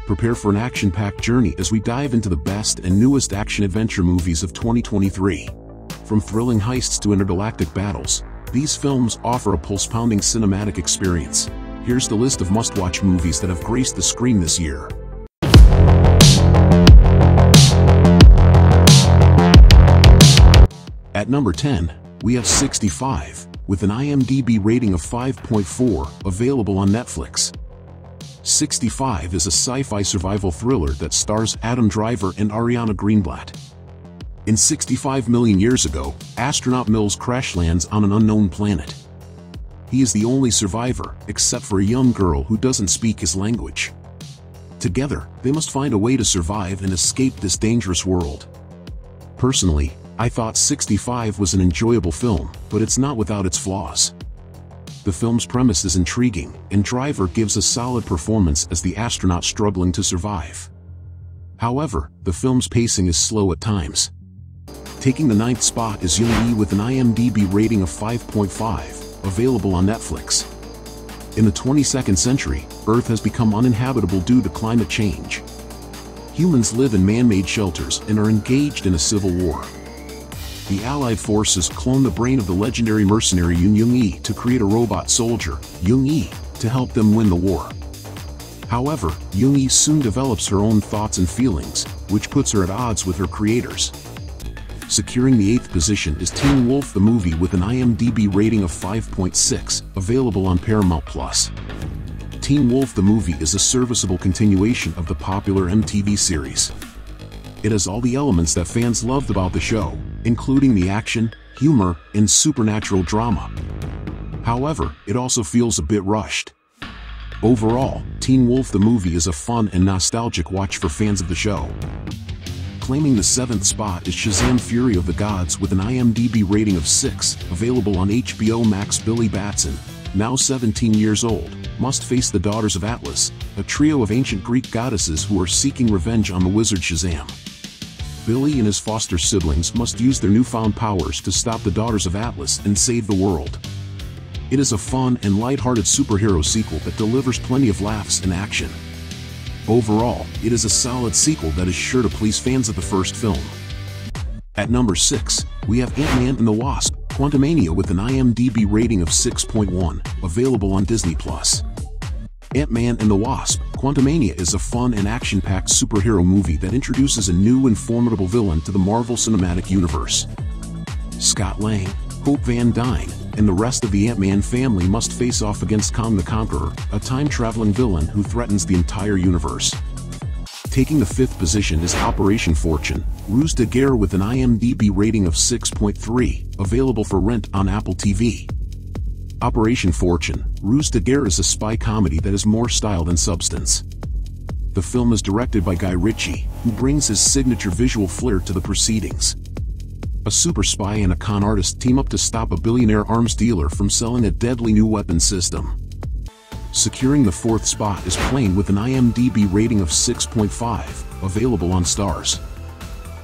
Prepare for an action-packed journey as we dive into the best and newest action-adventure movies of 2023. From thrilling heists to intergalactic battles, these films offer a pulse-pounding cinematic experience. Here's the list of must-watch movies that have graced the screen this year. At number 10, we have 65, with an IMDb rating of 5.4, available on Netflix. 65 is a sci-fi survival thriller that stars Adam Driver and Ariana Greenblatt. In 65 million years ago, astronaut Mills crash lands on an unknown planet. He is the only survivor, except for a young girl who doesn't speak his language. Together, they must find a way to survive and escape this dangerous world. Personally, I thought 65 was an enjoyable film, but it's not without its flaws. The film's premise is intriguing, and Driver gives a solid performance as the astronaut struggling to survive. However, the film's pacing is slow at times. Taking the 9th spot is Young-Yi with an IMDb rating of 5.5, available on Netflix. In the 22nd century, Earth has become uninhabitable due to climate change. Humans live in man-made shelters and are engaged in a civil war. The Allied forces clone the brain of the legendary mercenary Young-Yi to create a robot soldier, Young-Yi, to help them win the war. However, Young-Yi soon develops her own thoughts and feelings, which puts her at odds with her creators. Securing the 8th position is Teen Wolf the Movie with an IMDb rating of 5.6, available on Paramount+. Teen Wolf the Movie is a serviceable continuation of the popular MTV series. It has all the elements that fans loved about the show, including the action, humor, and supernatural drama. However, it also feels a bit rushed. Overall, Teen Wolf the Movie is a fun and nostalgic watch for fans of the show. Claiming the 7th spot is Shazam: Fury of the Gods with an IMDb rating of 6, available on HBO Max. Billy Batson, now 17 years old, must face the Daughters of Atlas, a trio of ancient Greek goddesses who are seeking revenge on the wizard Shazam. Billy and his foster siblings must use their newfound powers to stop the Daughters of Atlas and save the world. It is a fun and lighthearted superhero sequel that delivers plenty of laughs and action. Overall, it is a solid sequel that is sure to please fans of the first film. At number 6, we have Ant-Man and the Wasp: Quantumania with an IMDb rating of 6.1, available on Disney+. Ant-Man and the Wasp: Quantumania is a fun and action-packed superhero movie that introduces a new and formidable villain to the Marvel Cinematic Universe. Scott Lang, Hope Van Dyne, and the rest of the Ant-Man family must face off against Kang the Conqueror, a time-traveling villain who threatens the entire universe. Taking the 5th position is Operation Fortune: Ruse de Guerre with an IMDb rating of 6.3, available for rent on Apple TV. Operation Fortune: Ruse de Guerre is a spy comedy that is more style than substance. The film is directed by Guy Ritchie, who brings his signature visual flair to the proceedings. A super spy and a con artist team up to stop a billionaire arms dealer from selling a deadly new weapon system. Securing the 4th spot is Plane with an IMDb rating of 6.5, available on Starz.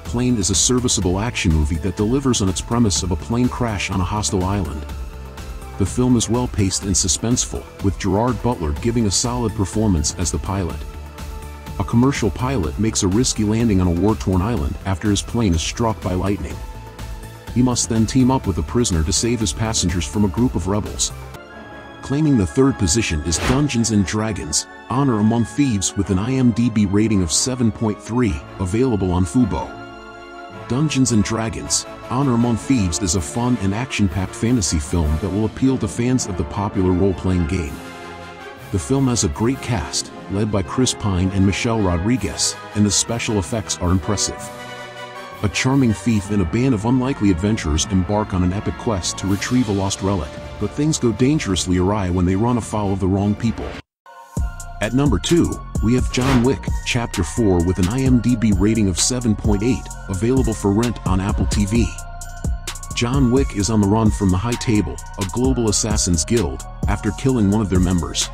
Plane is a serviceable action movie that delivers on its premise of a plane crash on a hostile island. The film is well-paced and suspenseful, with Gerard Butler giving a solid performance as the pilot. A commercial pilot makes a risky landing on a war-torn island after his plane is struck by lightning. He must then team up with a prisoner to save his passengers from a group of rebels. Claiming the 3rd position is Dungeons & Dragons: Honor Among Thieves with an IMDb rating of 7.3, available on Fubo. Dungeons & Dragons: Honor Among Thieves is a fun and action-packed fantasy film that will appeal to fans of the popular role-playing game. The film has a great cast, led by Chris Pine and Michelle Rodriguez, and the special effects are impressive. A charming thief and a band of unlikely adventurers embark on an epic quest to retrieve a lost relic, but things go dangerously awry when they run afoul of the wrong people. At number 2, we have John Wick: Chapter 4 with an IMDb rating of 7.8, available for rent on Apple TV. John Wick is on the run from the High Table, a global assassins guild, after killing one of their members.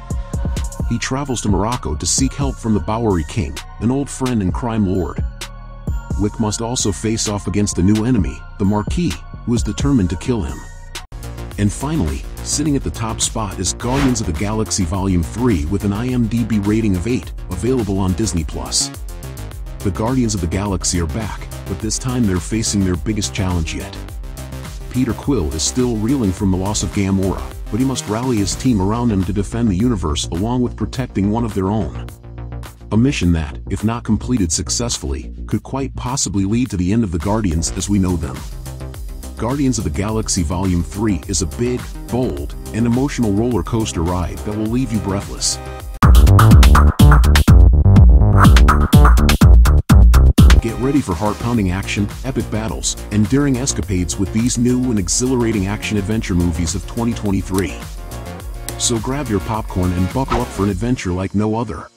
He travels to Morocco to seek help from the Bowery King, an old friend and crime lord. Wick must also face off against a new enemy, the Marquis, who is determined to kill him. And finally, Sitting at the top spot is Guardians of the Galaxy Volume 3 with an IMDb rating of 8, available on Disney+. The Guardians of the Galaxy are back, but this time they're facing their biggest challenge yet. Peter Quill is still reeling from the loss of Gamora, but he must rally his team around him to defend the universe along with protecting one of their own. A mission that, if not completed successfully, could quite possibly lead to the end of the Guardians as we know them. Guardians of the Galaxy Volume 3 is a big, bold, and emotional roller coaster ride that will leave you breathless. Get ready for heart-pounding action, epic battles, and daring escapades with these new and exhilarating action-adventure movies of 2023. So grab your popcorn and buckle up for an adventure like no other.